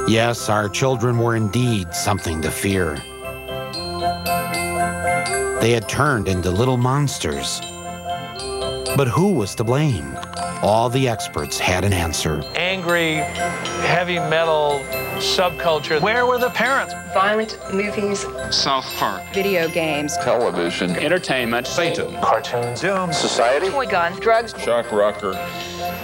Yes, our children were indeed something to fear. They had turned into little monsters. But who was to blame? All the experts had an answer. Angry, heavy metal subculture. Where were the parents? Violent movies. South Park. Video games. Television. Entertainment. Satan. Cartoons. Doom. Society. Toy guns. Drugs. Shock rocker.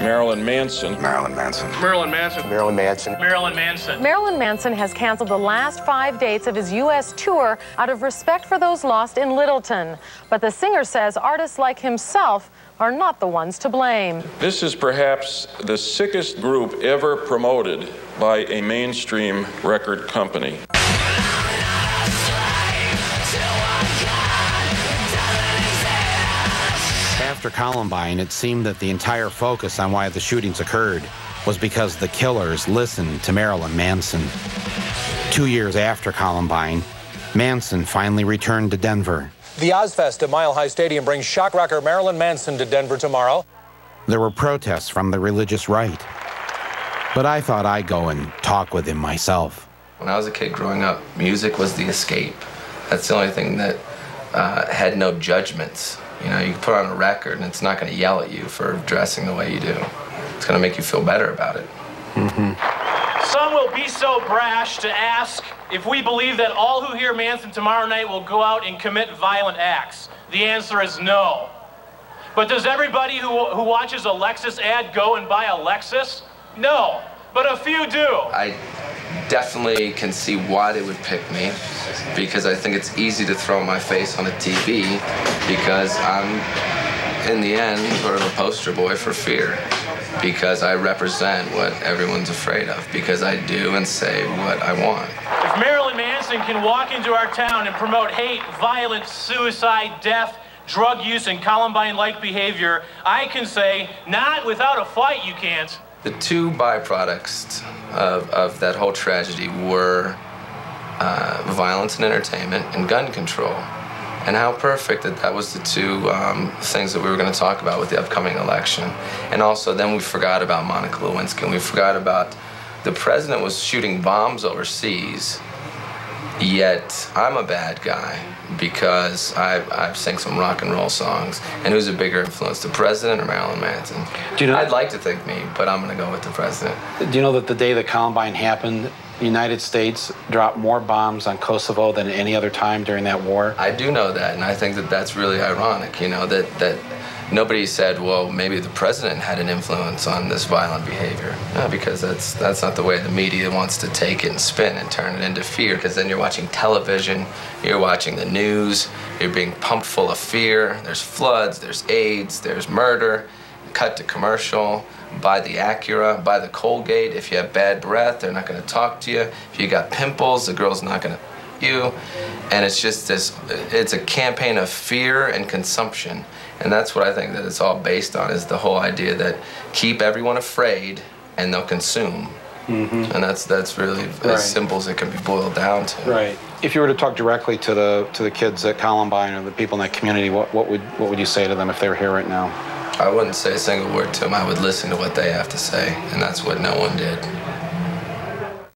Marilyn Manson. Marilyn Manson. Marilyn Manson. Marilyn Manson. Marilyn Manson. Marilyn Manson has canceled the last 5 dates of his U.S. tour out of respect for those lost in Littleton. But the singer says artists like himself are not the ones to blame. This is perhaps the sickest group ever promoted by a mainstream record company. After Columbine, it seemed that the entire focus on why the shootings occurred was because the killers listened to Marilyn Manson. 2 years after Columbine, Manson finally returned to Denver. The Ozfest at Mile High Stadium brings shock rocker Marilyn Manson to Denver tomorrow. There were protests from the religious right. But I thought I'd go and talk with him myself. When I was a kid growing up, music was the escape. That's the only thing that had no judgments. You know, you can put on a record and it's not going to yell at you for dressing the way you do. It's going to make you feel better about it. Some will be so brash to ask if we believe that all who hear Manson tomorrow night will go out and commit violent acts. The answer is no. But does everybody who watches a Lexus ad go and buy a Lexus? No, but a few do. I definitely can see why they would pick me, because I think it's easy to throw my face on a TV, because I'm, in the end, sort of a poster boy for fear. Because I represent what everyone's afraid of, because I do and say what I want. If Marilyn Manson can walk into our town and promote hate, violence, suicide, death, drug use, and Columbine-like behavior, I can say, not without a fight, you can't. The two byproducts of that whole tragedy were violence and entertainment and gun control. And how perfect that was the two things that we were going to talk about with the upcoming election. And also then we forgot about Monica Lewinsky, and we forgot about the president was shooting bombs overseas, yet I'm a bad guy because I sing some rock and roll songs. And who's a bigger influence, the president or Marilyn Manson? Do you know, I'd like to think me, but I'm going to go with the president. Do you know that the day that Columbine happened, the United States dropped more bombs on Kosovo than any other time during that war? I do know that, and I think that that's really ironic, you know, that nobody said, well, maybe the president had an influence on this violent behavior. No, because that's not the way the media wants to take it and spin and turn it into fear, because then you're watching television, you're watching the news, you're being pumped full of fear. There's floods, there's AIDS, there's murder, cut to commercial. Buy the Acura, buy the Colgate. If you have bad breath, they're not going to talk to you. If you got pimples, the girl's not going to you. And it's just this, it's a campaign of fear and consumption. And that's what I think that it's all based on, is the whole idea that keep everyone afraid and they'll consume. And that's really as simple as it can be boiled down to. Right. If you were to talk directly to the kids at Columbine or the people in that community, what would you say to them if they were here right now? I wouldn't say a single word to them. I would listen to what they have to say, and that's what no one did.